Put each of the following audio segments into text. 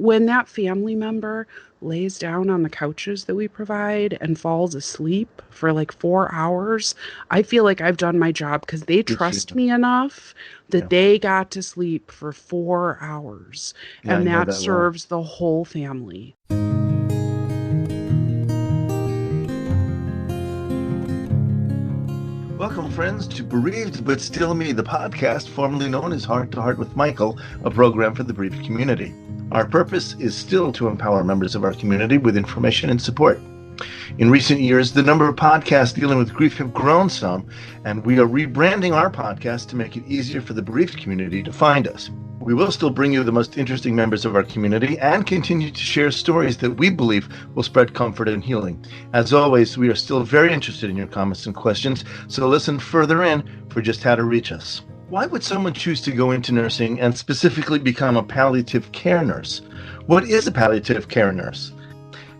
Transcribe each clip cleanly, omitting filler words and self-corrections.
when that family member lays down on the couches that we provide and falls asleep for like 4 hours, I feel like I've done my job because they Good for trust you. me enough that Yeah. they got to sleep for 4 hours. Yeah, I And know that that well. serves the whole family. Welcome, friends, to Bereaved But Still Me, the podcast formerly known as Heart to Heart with Michael, a program for the bereaved community. Our purpose is still to empower members of our community with information and support. In recent years, the number of podcasts dealing with grief have grown some, and we are rebranding our podcast to make it easier for the bereaved community to find us. We will still bring you the most interesting members of our community and continue to share stories that we believe will spread comfort and healing. As always, we are still very interested in your comments and questions, so listen further in for just how to reach us. Why would someone choose to go into nursing and specifically become a palliative care nurse? What is a palliative care nurse?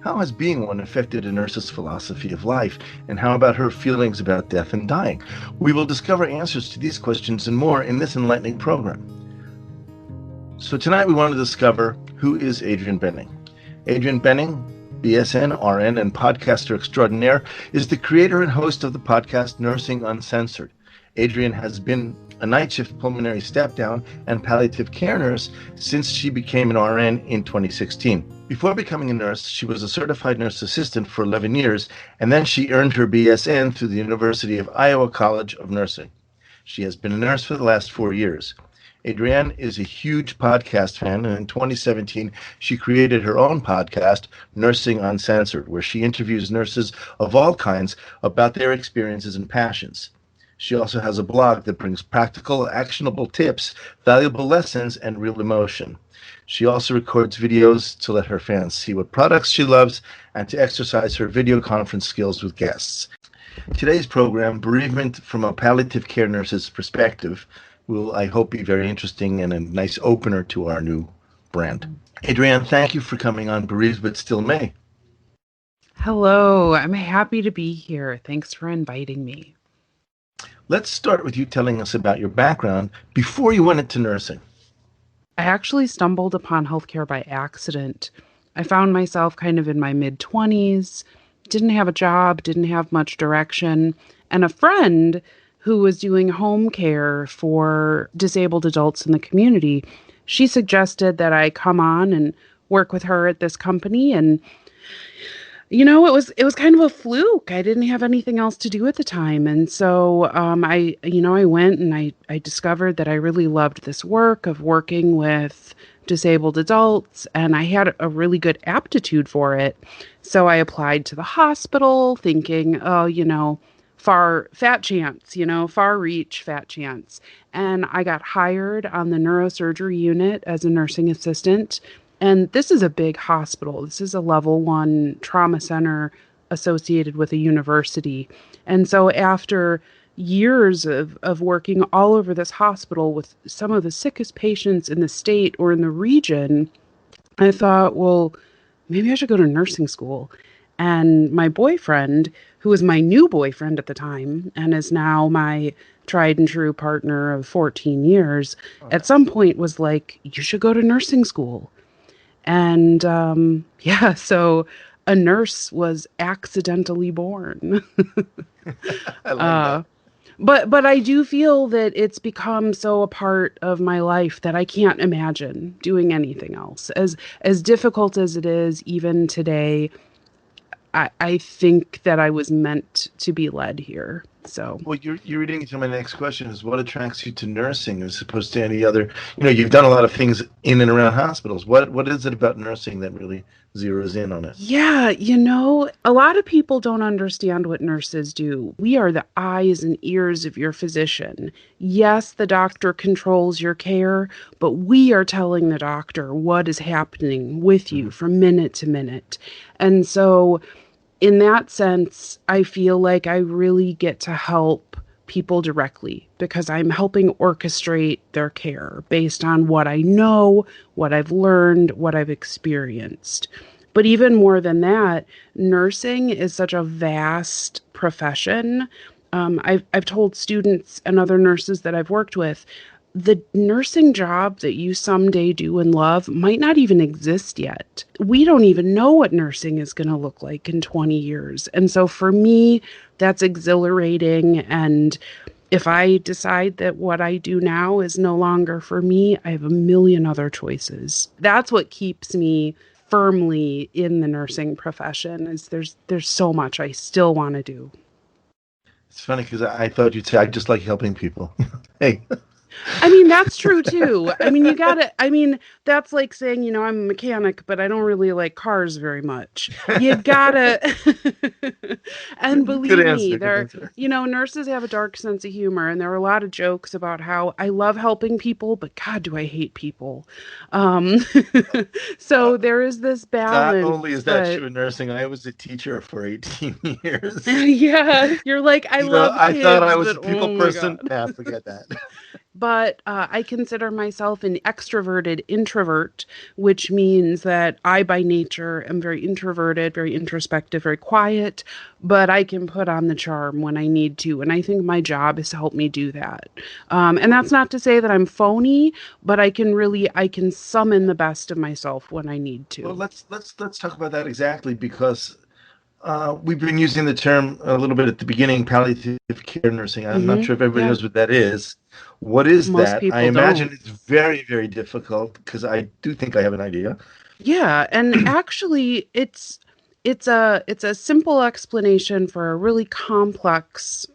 How has being one affected a nurse's philosophy of life? And how about her feelings about death and dying? We will discover answers to these questions and more in this enlightening program. So tonight we want to discover who is Adrianne Behning. Adrianne Behning, BSN, RN, and podcaster extraordinaire, is the creator and host of the podcast Nursing Uncensored. Adrianne has been a night shift pulmonary step-down and palliative care nurse since she became an RN in 2016. Before becoming a nurse, she was a certified nurse assistant for 11 years, and then she earned her BSN through the University of Iowa College of Nursing. She has been a nurse for the last 4 years. Adrianne is a huge podcast fan, and in 2017, she created her own podcast, Nursing Uncensored, where she interviews nurses of all kinds about their experiences and passions. She also has a blog that brings practical, actionable tips, valuable lessons, and real emotion. She also records videos to let her fans see what products she loves and to exercise her video conference skills with guests. Today's program, Bereavement from a Palliative Care Nurse's Perspective, will, I hope, be very interesting and a nice opener to our new brand. Adrianne, thank you for coming on Bereaved But Still May. Hello, I'm happy to be here. Thanks for inviting me. Let's start with you telling us about your background before you went into nursing. I actually stumbled upon healthcare by accident. I found myself kind of in my mid-20s, didn't have a job, didn't have much direction, and a friend who was doing home care for disabled adults in the community, she suggested that I come on and work with her at this company. And it was kind of a fluke. I didn't have anything else to do at the time. And so I went and I discovered that I really loved this work of working with disabled adults, and I had a really good aptitude for it. So I applied to the hospital thinking, far reach, fat chance. And I got hired on the neurosurgery unit as a nursing assistant. And this is a big hospital. This is a level 1 trauma center associated with a university. And so after years of working all over this hospital with some of the sickest patients in the state or in the region, I thought, well, maybe I should go to nursing school. And my boyfriend, who was my new boyfriend at the time and is now my tried and true partner of 14 years, at some point was like, you should go to nursing school. And so a nurse was accidentally born. I like that. But I do feel that it's become so a part of my life that I can't imagine doing anything else. As difficult as it is even today, I think that I was meant to be led here. So, Well, you're reading into my next question is what attracts you to nursing as opposed to any other, you've done a lot of things in and around hospitals. What is it about nursing that really zeroes in on it? yeah, a lot of people don't understand what nurses do. We are the eyes and ears of your physician. Yes, the doctor controls your care, but we are telling the doctor what is happening with you from minute to minute. And so, in that sense, I feel like I really get to help people directly because I'm helping orchestrate their care based on what I know, what I've learned, what I've experienced. But even more than that, nursing is such a vast profession. I've told students and other nurses that I've worked with, the nursing job that you someday do and love might not even exist yet. We don't even know what nursing is going to look like in 20 years. And so for me, that's exhilarating. And if I decide that what I do now is no longer for me, I have a million other choices. That's what keeps me firmly in the nursing profession, is there's so much I still want to do. It's funny because I thought you'd say I just like helping people. Hey. I mean, that's true too. I mean, that's like saying, I'm a mechanic, but I don't really like cars very much. You gotta, and Good believe me, answer. Good answer. nurses have a dark sense of humor, and there are a lot of jokes about how I love helping people, but God, do I hate people. Um, Uh, so there is this Not only balance, is that but true in nursing, I was a teacher for 18 years. yeah, you're like, I love I thought I kids, was but a people oh my person. God. Nah, forget that. But I consider myself an extroverted introvert, which means that I, by nature, am very introverted, very introspective, very quiet, but I can put on the charm when I need to. And I think my job is to help me do that. And that's not to say that I'm phony, but I can summon the best of myself when I need Well, to. let's talk about that exactly because we've been using the term a little bit at the beginning, palliative care nursing. I'm not Hmm. sure if everybody Yeah, knows what that is. What is most that? I people imagine don't. it's very, very difficult because I do think I have an idea. Yeah, and actually it's a simple explanation for a really complex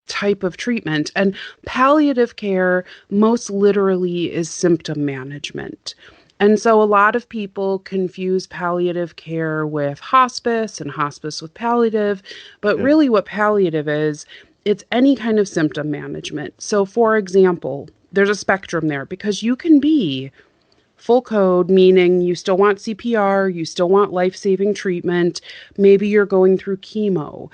type of treatment. And palliative care most literally is symptom management. And so a lot of people confuse palliative care with hospice and hospice with palliative, but Yeah. really what palliative is, it's any kind of symptom management. So for example, there's a spectrum there because you can be full code, meaning you still want CPR, you still want life saving treatment. Maybe you're going through chemo.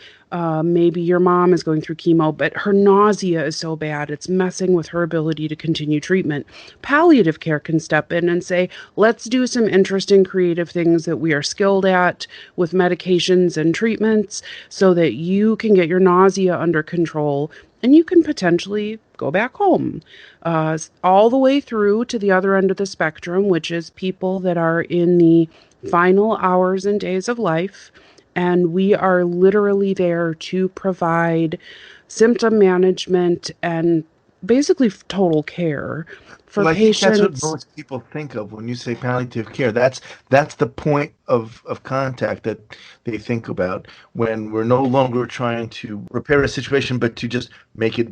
Maybe your mom is going through chemo, but her nausea is so bad it's messing with her ability to continue treatment. Palliative care can step in and say, let's do some interesting, creative things that we are skilled at with medications and treatments so that you can get your nausea under control and you can potentially go back home. All the way through to the other end of the spectrum, which is people that are in the final hours and days of life. And we are literally there to provide symptom management and basically total care for Well, I think that's what patients. most people think of when you say palliative care. That's the point of contact that they think about when we're no longer trying to repair a situation, but to just make it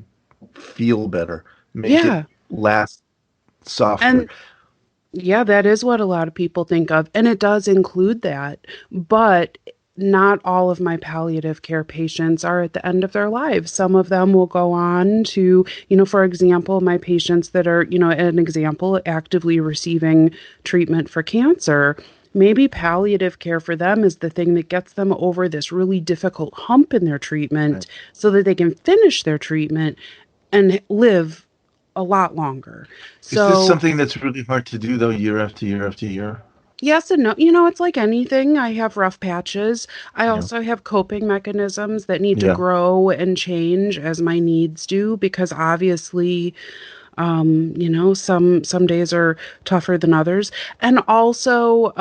feel better, make it Yeah. last softer. And yeah, that is what a lot of people think of. And it does include that. But not all of my palliative care patients are at the end of their lives. Some of them will go on to, for example, my patients that are, an example, actively receiving treatment for cancer. Maybe palliative care for them is the thing that gets them over this really difficult hump in their treatment Right. so that they can finish their treatment and live a lot longer. Is this So something that's really hard to do though, year after year after year? yes and no. It's like anything. I have rough patches. I Yeah. also have coping mechanisms that need to Yeah. grow and change as my needs do because obviously some days are tougher than others. And also,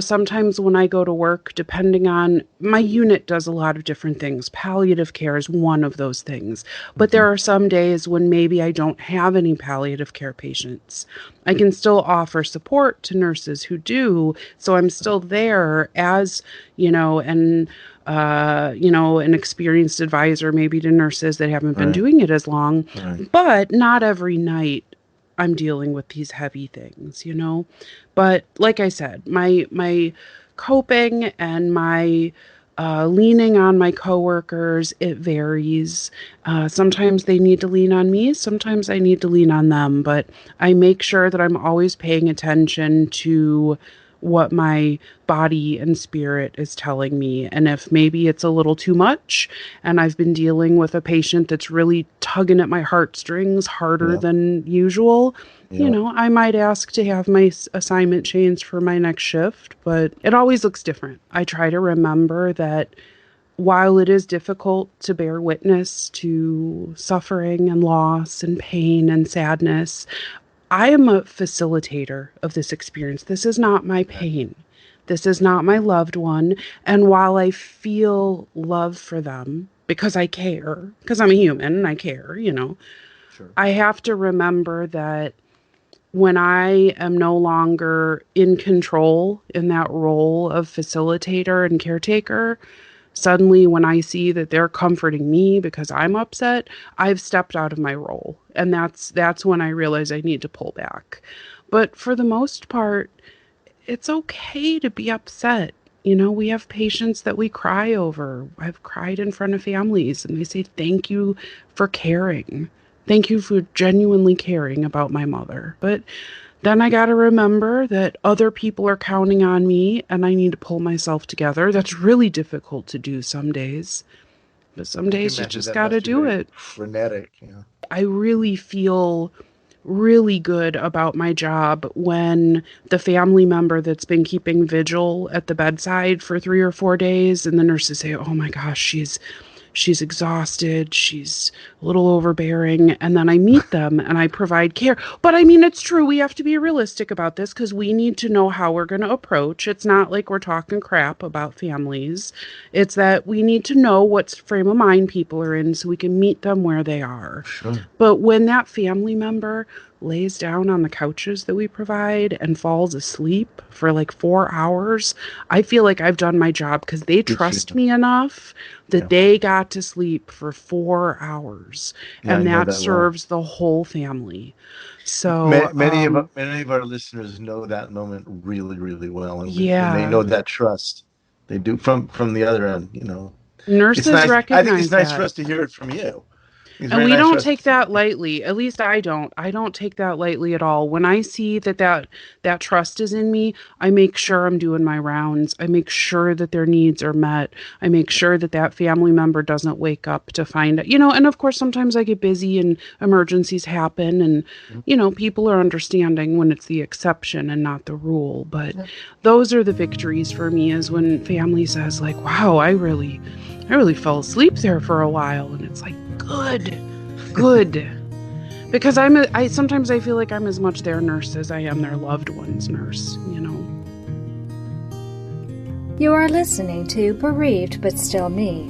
sometimes when I go to work, depending on my unit does a lot of different things. Palliative care is one of those things. But Hmm. there are some days when maybe I don't have any palliative care patients. I can still offer support to nurses who do. So I'm still there as, and an experienced advisor maybe to nurses that haven't been Right. doing it as long. Right. But not every night I'm dealing with these heavy things. But like I said, my coping and my leaning on my coworkers, it varies. Sometimes they need to lean on me, sometimes I need to lean on them, but I make sure that I'm always paying attention to what my body and spirit is telling me. And if maybe it's a little too much, and I've been dealing with a patient that's really tugging at my heartstrings harder Yeah. than usual, Yeah. I might ask to have my assignment changed for my next shift, but it always looks different. I try to remember that while it is difficult to bear witness to suffering and loss and pain and sadness, I am a facilitator of this experience. This is not my pain. This is not my loved one. And while I feel love for them because I care, because I'm a human and I care, Sure. I have to remember that when I am no longer in control in that role of facilitator and caretaker, suddenly when I see that they're comforting me because I'm upset, I've stepped out of my role. And that's when I realize I need to pull back. But for the most part, it's okay to be upset. We have patients that we cry over. I've cried in front of families and they say, thank you for caring. Thank you for genuinely caring about my mother. But then I got to remember that other people are counting on me and I need to pull myself together. That's really difficult to do some days. But some I can days you imagine just that got to must be do very it. frenetic. I really feel really good about my job when the family member that's been keeping vigil at the bedside for 3 or 4 days and the nurses say, oh my gosh, she's exhausted, she's a little overbearing, and then I meet them and I provide care. But I mean, it's true, we have to be realistic about this because we need to know how we're going to approach. It's not like we're talking crap about families. It's that we need to know what frame of mind people are in so we can meet them where they are. Sure. But when that family member lays down on the couches that we provide and falls asleep for like 4 hours, I feel like I've done my job because they Good for you. trust me enough that Yeah. they got to sleep for 4 hours. Yeah, I And know that that well. serves the whole family. So, Many of our listeners know that moment really, really well, and they yeah, know that trust. They do from the other end. It's nurses nice. I think it's recognize nice for that. us to hear it from you. It's And very we nice for don't us. take that lightly. At least I don't. I don't take that lightly at all. When I see that trust is in me, I make sure I'm doing my rounds. I make sure that their needs are met. I make sure that that family member doesn't wake up to find it. And of course sometimes I get busy and emergencies happen and people are understanding when it's the exception and not the rule. But Yeah. those are the victories for me is when family says like, "Wow, I really fell asleep there for a while." And it's like, good. Because I sometimes I feel like I'm as much their nurse as I am their loved one's nurse. You are listening to Bereaved But Still Me.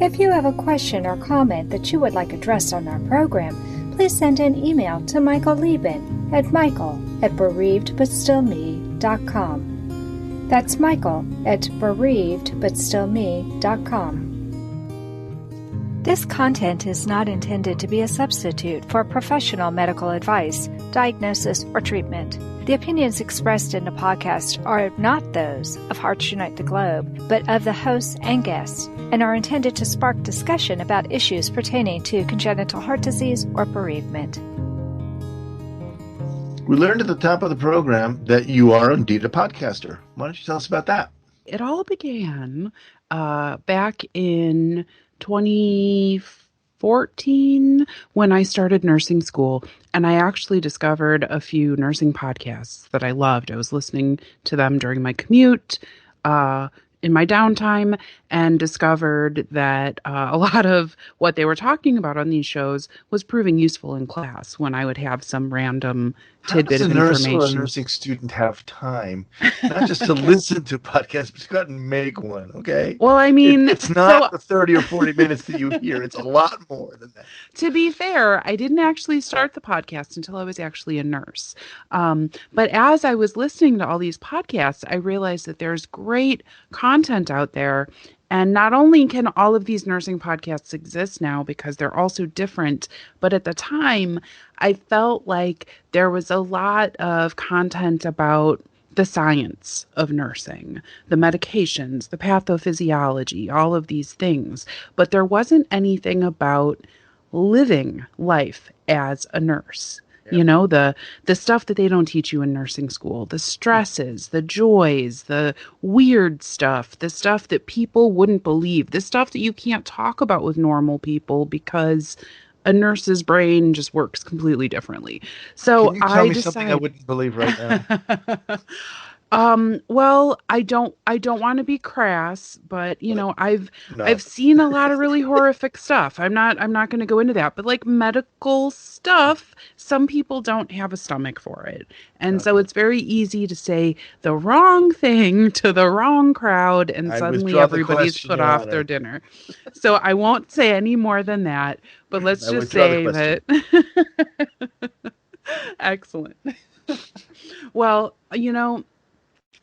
If you have a question or comment that you would like addressed on our program, please send an email to Michael Lieben at michael@bereavedbutstillme.com. That's Michael at bereavedbutstillme.com. This content is not intended to be a substitute for professional medical advice, diagnosis, or treatment. The opinions expressed in the podcast are not those of Hearts Unite the Globe, but of the hosts and guests, and are intended to spark discussion about issues pertaining to congenital heart disease or bereavement. We learned at the top of the program that you are indeed a podcaster. Why don't you tell us about that? It all began back in 2014 when I started nursing school, and I actually discovered a few nursing podcasts that I loved. I was listening to them during my commute, in my downtime, and discovered that a lot of what they were talking about on these shows was proving useful in class when I would have some random How tidbit does a of nurse or a information. nursing student have time, not just to listen to podcasts, but to go out and make one? Okay, Well, I it, mean, it's not so the 30 or 40 minutes that you hear. It's a lot more than that. to be fair, I didn't actually start the podcast until I was actually a nurse. But as I was listening to all these podcasts, I realized that there's great content out there. And not only can all of these nursing podcasts exist now because they're also different, but at the time, I felt like there was a lot of content about the science of nursing, the medications, the pathophysiology, all of these things. But there wasn't anything about living life as a nurse. Yeah. The stuff that they don't teach you in nursing school, the stresses, the joys, the weird stuff, the stuff that people wouldn't believe, the stuff that you can't talk about with normal people because a nurse's brain just works completely differently. Can So you tell I me something I decided wouldn't believe right now? Well, I don't want to be crass, but But I've not. seen a lot of really horrific stuff. I'm not going to go into that, but like medical stuff, some people don't have a stomach for it. And so Okay. it's very easy to say the wrong thing to the wrong crowd and I suddenly withdraw the everybody's question, put Your off their Honor. dinner. So I won't say any more than that, but let's I just withdraw the say question. that excellent. Well,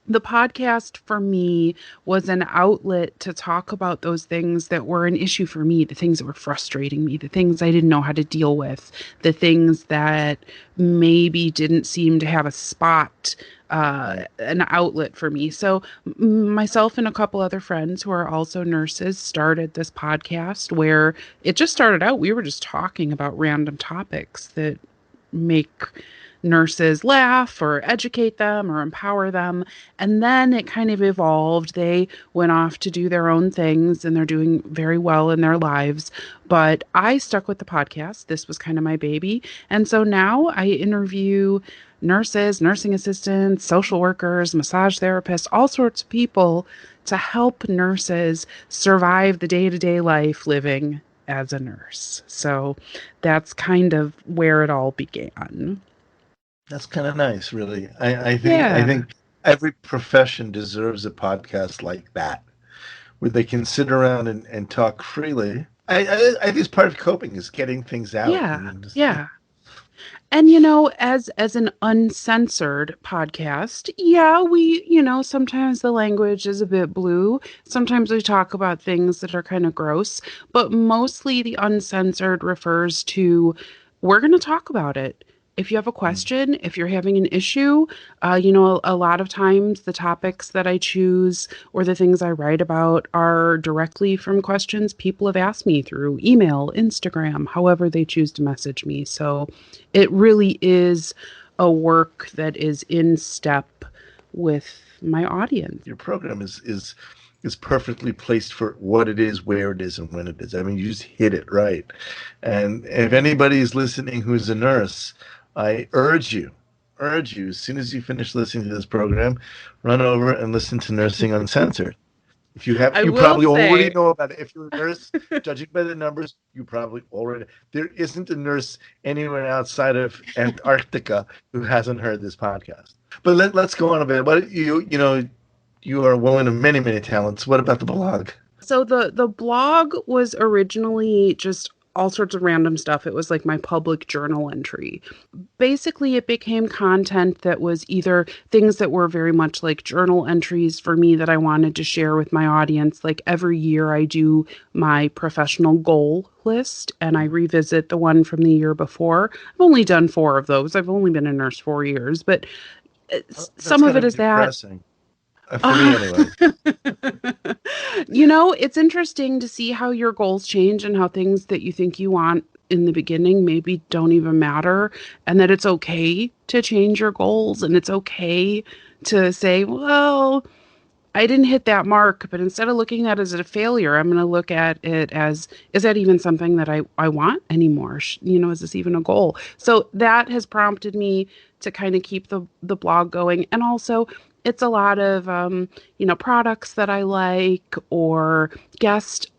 the podcast for me was an outlet to talk about those things that were an issue for me, the things that were frustrating me, the things I didn't know how to deal with, the things that maybe didn't seem to have a spot, Right. an outlet for me. So, myself and a couple other friends who are also nurses started this podcast where it just started out. We were just talking about random topics that make nurses laugh or educate them or empower them. And then it kind of evolved. They went off to do their own things and they're doing very well in their lives. But I stuck with the podcast. This was kind of my baby. And so now I interview nurses, nursing assistants, social workers, massage therapists, all sorts of people to help nurses survive the day to day life living as a nurse. So that's kind of where it all began. That's kind of nice, really. I think Yeah. every profession deserves a podcast like that, where they can sit around and talk freely. I think it's part of coping is getting things out Yeah. and just, Yeah. And as an uncensored podcast, yeah, we, sometimes the language is a bit blue. Sometimes we talk about things that are kind of gross, but mostly the uncensored refers to we're going to talk about it. If you have a mm, question, if you're having an issue, a lot of times the topics that I choose or the things I write about are directly from questions people have asked me through email, Instagram, however they choose to message me. So it really is a work that is in step with my audience. your program is perfectly placed for what it is, where it is, and when it is. I mean, you just hit it right. And if anybody's listening who's a nurse, I urge you, as soon as you finish listening to this program, run over and listen to Nursing Uncensored. If you have, I you will probably already say, know about it. If you're a nurse, judging by the numbers, you probably already. There isn't a nurse anywhere outside of Antarctica who hasn't heard this podcast. But let's go on a bit. What you are a woman of many many talents. What about the blog? so the blog was originally just all sorts of random stuff. It was like my public journal entry. Basically, it became content that was either things that were very much like journal entries for me that I wanted to share with my audience. Like every year, I do my professional goal list and I revisit the one from the year before. I've only done four of those. I've only been a nurse 4 years, but That's some of kind it of is that. depressing for me, anyway. It's interesting to see how your goals change and how things that you think you want in the beginning maybe don't even matter, and that it's okay to change your goals and it's okay to say, well, I didn't hit that mark, but instead of looking at it as a failure, I'm going to look at it as, is that even something that I want anymore? Is this even a goal? So that has prompted me to kind of keep the blog going. And also, it's a lot of, products that I like or guest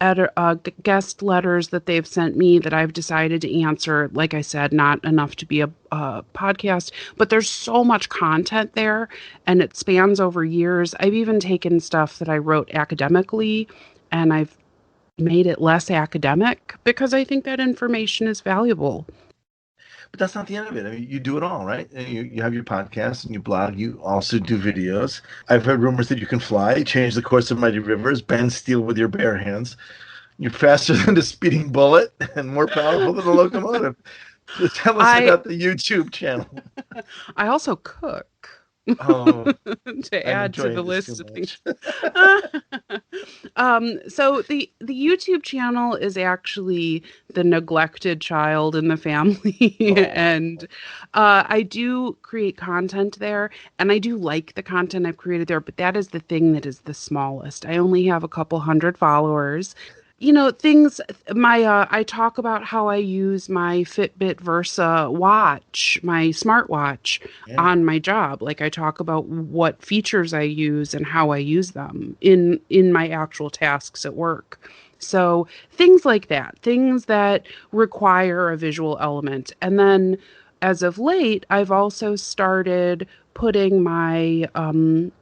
letters that they've sent me that I've decided to answer. Like I said, not enough to be a podcast, but there's so much content there and it spans over years. I've even taken stuff that I wrote academically and I've made it less academic because I think that information is valuable. But that's not the end of it. I mean, you do it all, right? And you have your podcast and you blog. You also do videos. I've heard rumors that you can fly, change the course of mighty rivers, bend steel with your bare hands. You're faster than the speeding bullet and more powerful than a locomotive. So tell us I about the YouTube channel. I also cook Oh, to I'm add to the enjoying this too list of things. much. So the YouTube channel is actually the neglected child in the family, Oh, and I do create content there, and I do like the content I've created there. But that is the thing that is the smallest. I only have a couple hundred followers. Things I talk about how I use my Fitbit Versa watch, my smartwatch Yeah. on my job. Like I talk about what features I use and how I use them in my actual tasks at work. So things like that, things that require a visual element. And then as of late, I've also started putting my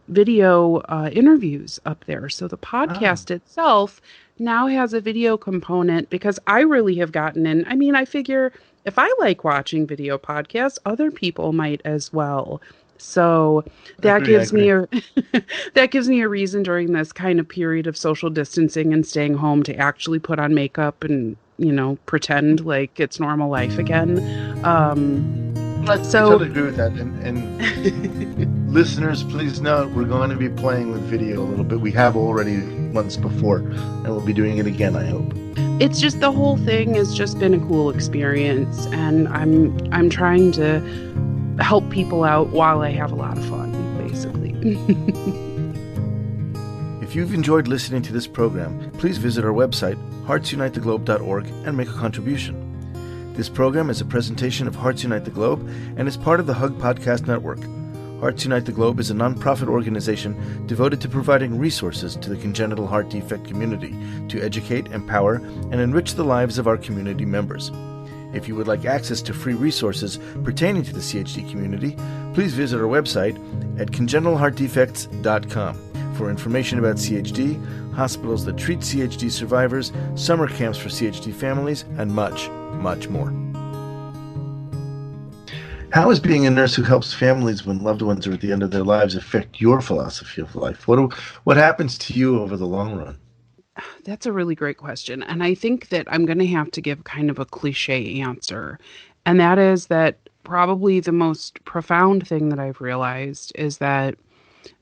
video interviews up there. So the Oh, podcast itself now has a video component because I really have gotten in. I mean, I figure if I like watching video podcasts, other people might as well. So that I gives me agree. a that gives me a reason during this kind of period of social distancing and staying home to actually put on makeup and, pretend like it's normal life again. Um, I so totally agree with that. And listeners, please note we're going to be playing with video a little bit. We have already once before, and we'll be doing it again, I hope. it's just the whole thing has just been a cool experience, and I'm trying to help people out while I have a lot of fun, basically. If you've enjoyed listening to this program, please visit our website, heartsunitetheglobe.org, and make a contribution. This program is a presentation of Hearts Unite the Globe and is part of the Hug Podcast Network. Hearts Unite the Globe is a nonprofit organization devoted to providing resources to the congenital heart defect community to educate, empower, and enrich the lives of our community members. If you would like access to free resources pertaining to the CHD community, please visit our website at congenitalheartdefects.com for information about CHD, hospitals that treat CHD survivors, summer camps for CHD families, and much, much more. How is being a nurse who helps families when loved ones are at the end of their lives affect your philosophy of life? What happens to you over the long run? That's a really great question. And I think that I'm going to have to give kind of a cliche answer. And that is that probably the most profound thing that I've realized is that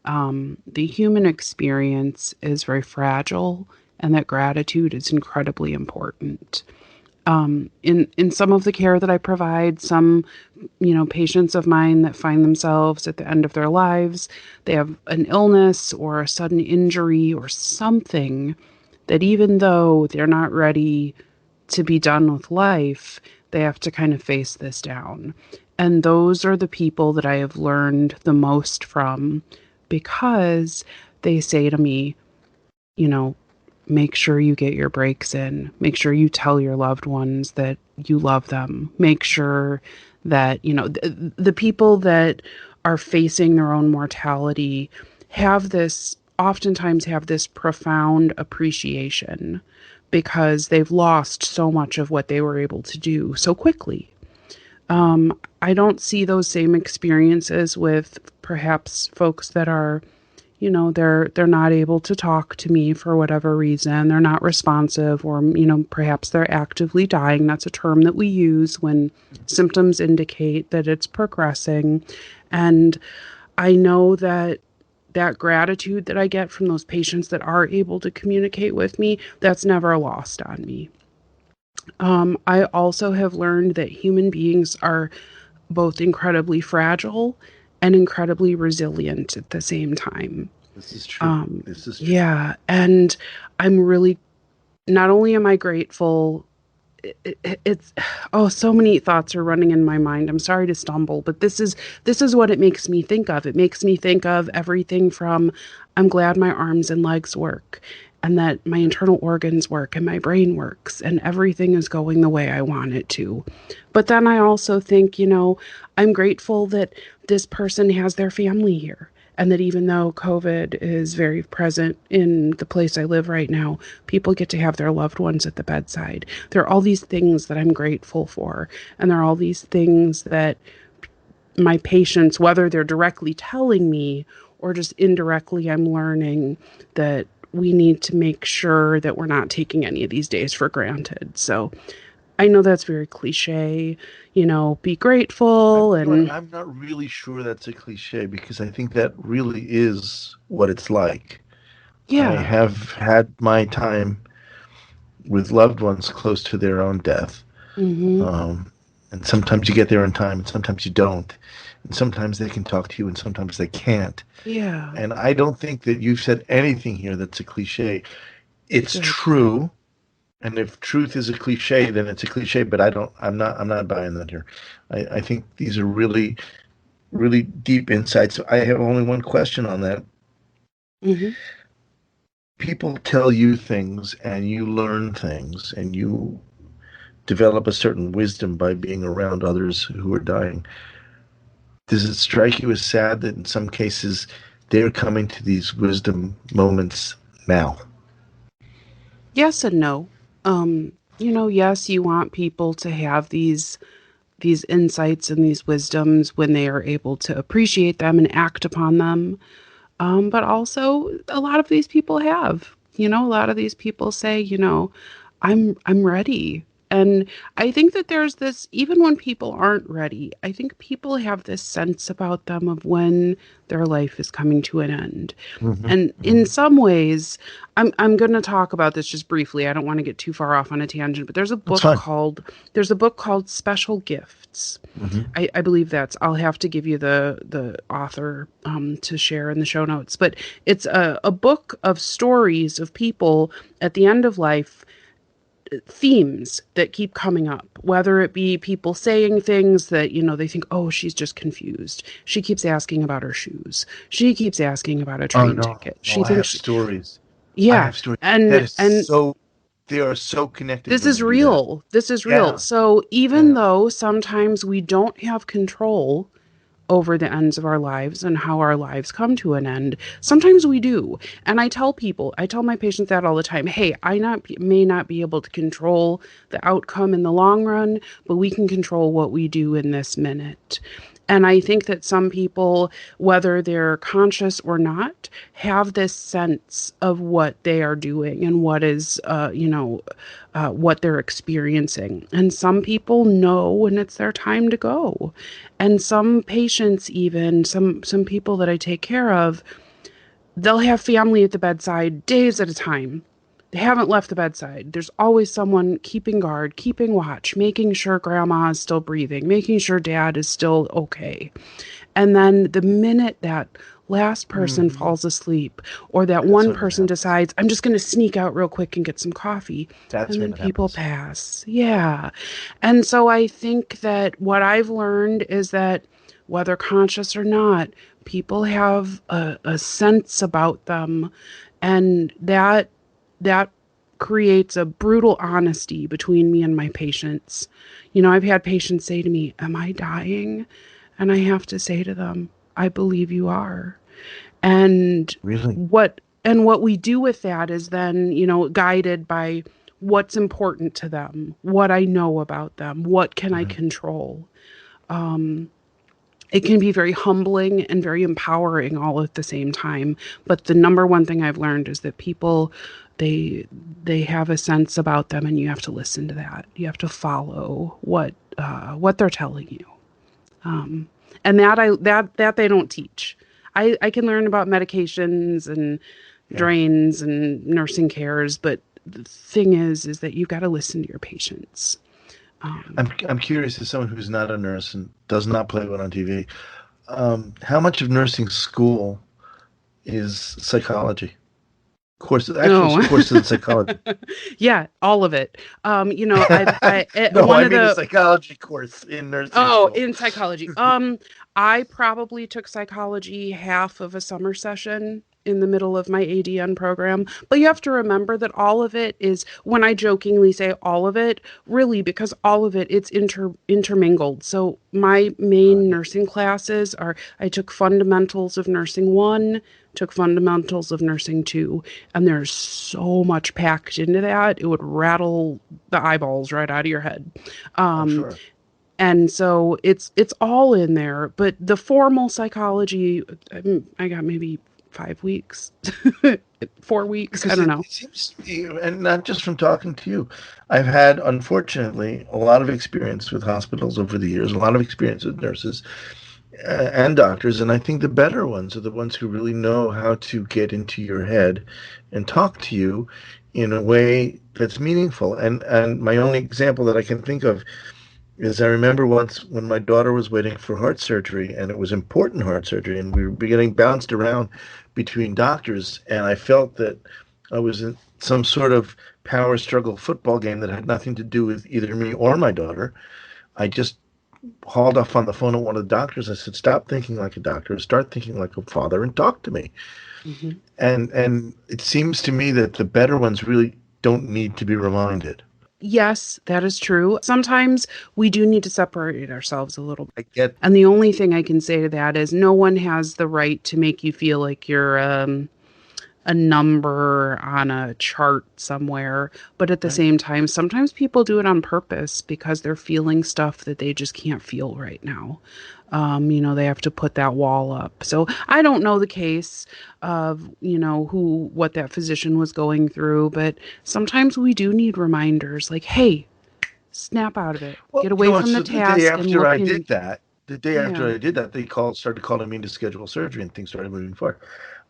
the human experience is very fragile and that gratitude is incredibly important. In some of the care that I provide, some patients of mine that find themselves at the end of their lives, they have an illness or a sudden injury or something that even though they're not ready to be done with life, they have to kind of face this down. And those are the people that I have learned the most from because they say to me, you know, make sure you get your breaks in. Make sure you tell your loved ones that you love them. Make sure that, the people that are facing their own mortality oftentimes have this profound appreciation because they've lost so much of what they were able to do so quickly. I don't see those same experiences with perhaps folks that are, they're not able to talk to me for whatever reason. They're not responsive, or, perhaps they're actively dying. That's a term that we use when symptoms indicate that it's progressing. And I know that gratitude that I get from those patients that are able to communicate with me, that's never lost on me. I also have learned that human beings are both incredibly fragile and incredibly resilient at the same time. This is true. This is true. Yeah, and I'm really, not only am I grateful, it's so many thoughts are running in my mind. I'm sorry to stumble, but this is what it makes me think of. It makes me think of everything from I'm glad my arms and legs work and that my internal organs work and my brain works and everything is going the way I want it to. But then I also think, I'm grateful that this person has their family here. And that even though COVID is very present in the place I live right now, people get to have their loved ones at the bedside. There are all these things that I'm grateful for. And there are all these things that my patients, whether they're directly telling me or just indirectly, I'm learning that we need to make sure that we're not taking any of these days for granted. So I know that's very cliche, be grateful. I'm not really sure that's a cliche because I think that really is what it's like. I Yeah. have had my time with loved ones close to their own death. Mm-hmm. And sometimes you get there in time and sometimes you don't. And sometimes they can talk to you and sometimes they can't. Yeah. And I don't think that you've said anything here that's a cliche. It's Good. true. And if truth is a cliche, then it's a cliche. But I'm not buying that here. I think these are really, really deep insights. I have only one question on that. Hmm. People tell you things, and you learn things, and you develop a certain wisdom by being around others who are dying. Does it strike you as sad that in some cases they're coming to these wisdom moments now? Yes and no. Yes, you want people to have these insights and these wisdoms when they are able to appreciate them and act upon them. But also, a lot of these people have. A lot of these people say, I'm ready. And I think that there's this, even when people aren't ready, I think people have this sense about them of when their life is coming to an end. Mm-hmm. And in Mm-hmm. some ways, I'm going to talk about this just briefly. I don't want to get too far off on a tangent, but That's fine. there's a book called Special Gifts. Mm-hmm. I believe I'll have to give you the author to share in the show notes, but it's a book of stories of people at the end of life, themes that keep coming up, whether it be people saying things that, they think, oh, she's just confused. She keeps asking about her shoes. She keeps asking about a Oh train no, ticket. no, She I thinks, have stories. I yeah. have stories. That And, is and so, they are so connected this when is you do that. real. This is real. Yeah, So even yeah. though sometimes we don't have control over the ends of our lives and how our lives come to an end. Sometimes we do. And I tell my patients that all the time. Hey, may not be able to control the outcome in the long run, but we can control what we do in this minute. And I think that some people, whether they're conscious or not, have this sense of what they are doing and what is, what they're experiencing. And some people know when it's their time to go. And some patients, even some people that I take care of, they'll have family at the bedside days at a time. They haven't left the bedside. There's always someone keeping guard, keeping watch, making sure grandma is still breathing, making sure dad is still okay. And then the minute that last person Mm-hmm. falls asleep or that That's one when it person happens. decides, I'm just going to sneak out real quick and get some coffee, That's and then when it people happens. pass. Yeah. And so I think that what I've learned is that whether conscious or not, people have a sense about them, and that creates a brutal honesty between me and my patients. I've had patients say to me, am I dying? And I have to say to them, I believe you are. And Really? what we do with that is then, guided by what's important to them, what I know about them, what can I Mm-hmm. control. It can be very humbling and very empowering all at the same time. But the number one thing I've learned is that people, they have a sense about them, and you have to listen to that. You have to follow what they're telling you. And that they don't teach. I can learn about medications and Yeah. drains and nursing cares, but the thing is that you've got to listen to your patients. I'm curious, as someone who's not a nurse and does not play one on TV, how much of nursing school is psychology? Actual Oh, courses in psychology. yeah, all of it. No, One I of mean a the psychology course in nursing Oh, school. in psychology. I probably took psychology half of a summer session in the middle of my ADN program. But you have to remember that all of it is, when I jokingly say all of it, really, because all of it, it's intermingled. So my main Right. nursing classes are, I took fundamentals of nursing 1, took fundamentals of nursing 2, and there's so much packed into that. It would rattle the eyeballs right out of your head. I'm Um, sure. and so it's all in there, but the formal psychology, I got maybe 5 weeks, 4 weeks, I Because don't it know. seems to be, and not just from talking to you, I've had, unfortunately, a lot of experience with hospitals over the years, a lot of experience with nurses and doctors, and I think the better ones are the ones who really know how to get into your head and talk to you in a way that's meaningful. And my only example that I can think of is I remember once when my daughter was waiting for heart surgery, and it was important heart surgery, and we were getting bounced around between doctors, and I felt that I was in some sort of power struggle football game that had nothing to do with either me or my daughter. I just hauled off on the phone at one of the doctors. I said, stop thinking like a doctor, start thinking like a father and talk to me. Hmm. And it seems to me that the better ones really don't need to be reminded. Yes, that is true. Sometimes we do need to separate ourselves a little I bit. get And the only thing I can say to that is no one has the right to make you feel like you're a number on a chart somewhere. But at the right. same time, sometimes people do it on purpose because they're feeling stuff that they just can't feel right now. They have to put that wall up. So I don't know the case of, what that physician was going through, but sometimes we do need reminders like, hey, snap out of it, Well, get away from the so the day task and after look I in. did that, Yeah. they started calling me to schedule surgery, and things started moving forward.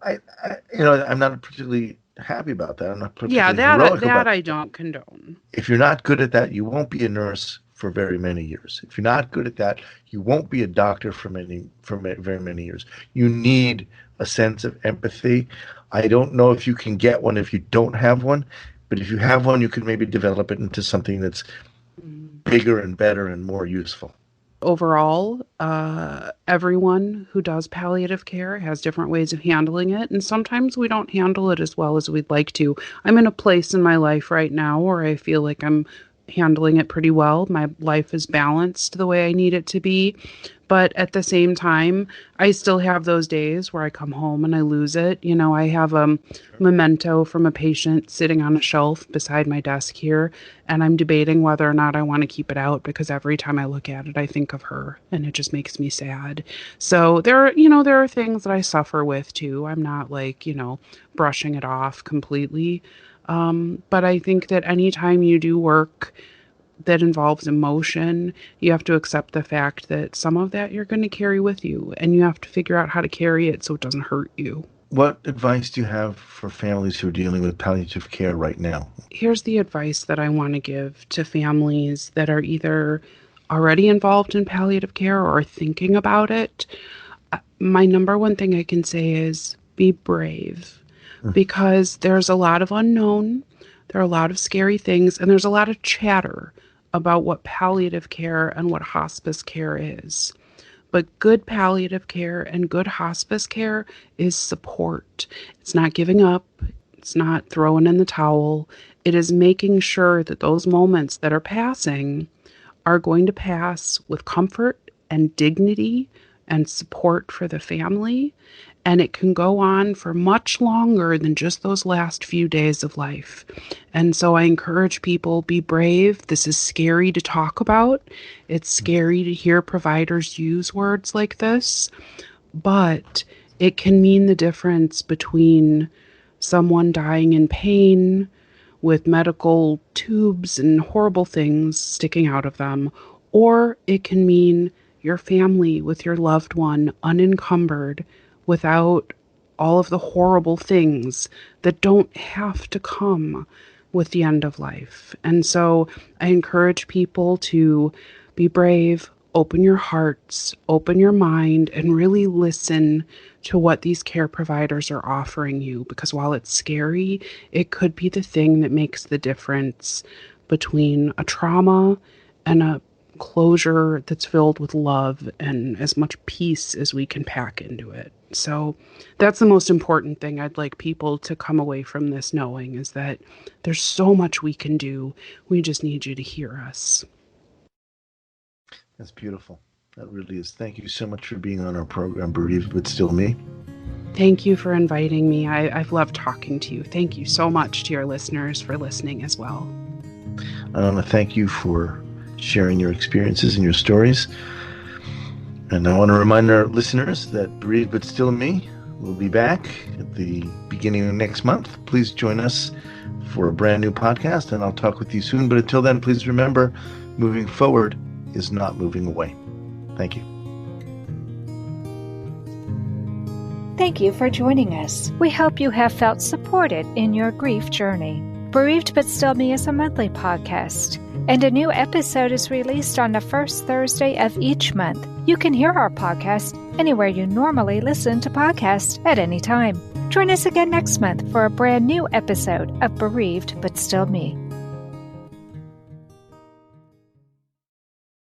I'm not particularly happy about that. I'm not Yeah, particularly that heroic that about I that. don't condone. If you're not good at that, you won't be a nurse for very many years. If you're not good at that, you won't be a doctor very many years. You need a sense of empathy. I don't know if you can get one if you don't have one, but if you have one, you can maybe develop it into something that's Mm. bigger and better and more useful. Overall, everyone who does palliative care has different ways of handling it, and sometimes we don't handle it as well as we'd like to. I'm in a place in my life right now where I feel like I'm handling it pretty well. My life is balanced the way I need it to be. But at the same time, I still have those days where I come home and I lose it. I have a memento from a patient sitting on a shelf beside my desk here, and I'm debating whether or not I want to keep it out because every time I look at it, I think of her and it just makes me sad. So there are things that I suffer with too. I'm not like, brushing it off completely. But I think that anytime you do work that involves emotion, you have to accept the fact that some of that you're going to carry with you and you have to figure out how to carry it so it doesn't hurt you. What advice do you have for families who are dealing with palliative care right now? Here's the advice that I want to give to families that are either already involved in palliative care or are thinking about it. My number one thing I can say is be brave because there's a lot of unknown, there are a lot of scary things, and there's a lot of chatter about what palliative care and what hospice care is. But good palliative care and good hospice care is support. It's not giving up. It's not throwing in the towel. It is making sure that those moments that are passing are going to pass with comfort and dignity and support for the family. And it can go on for much longer than just those last few days of life. And so I encourage people, be brave. This is scary to talk about. It's scary to hear providers use words like this, but it can mean the difference between someone dying in pain with medical tubes and horrible things sticking out of them, or it can mean your family with your loved one unencumbered without all of the horrible things that don't have to come with the end of life. And so I encourage people to be brave, open your hearts, open your mind, and really listen to what these care providers are offering you. Because while it's scary, it could be the thing that makes the difference between a trauma and a closure that's filled with love and as much peace as we can pack into it. So that's the most important thing I'd like people to come away from this knowing is that there's so much we can do. We just need you to hear us. That's beautiful. That really is. Thank you so much for being on our program, Bereaved But Still Me. Thank you for inviting me. I've loved talking to you. Thank you so much to your listeners for listening as well. I want to thank you for sharing your experiences and your stories. And I want to remind our listeners that Bereaved But Still Me will be back at the beginning of next month. Please join us for a brand new podcast, and I'll talk with you soon. But until then, please remember, moving forward is not moving away. Thank you. Thank you for joining us. We hope you have felt supported in your grief journey. Bereaved But Still Me is a monthly podcast, and a new episode is released on the first Thursday of each month. You can hear our podcast anywhere you normally listen to podcasts at any time. Join us again next month for a brand new episode of Bereaved But Still Me.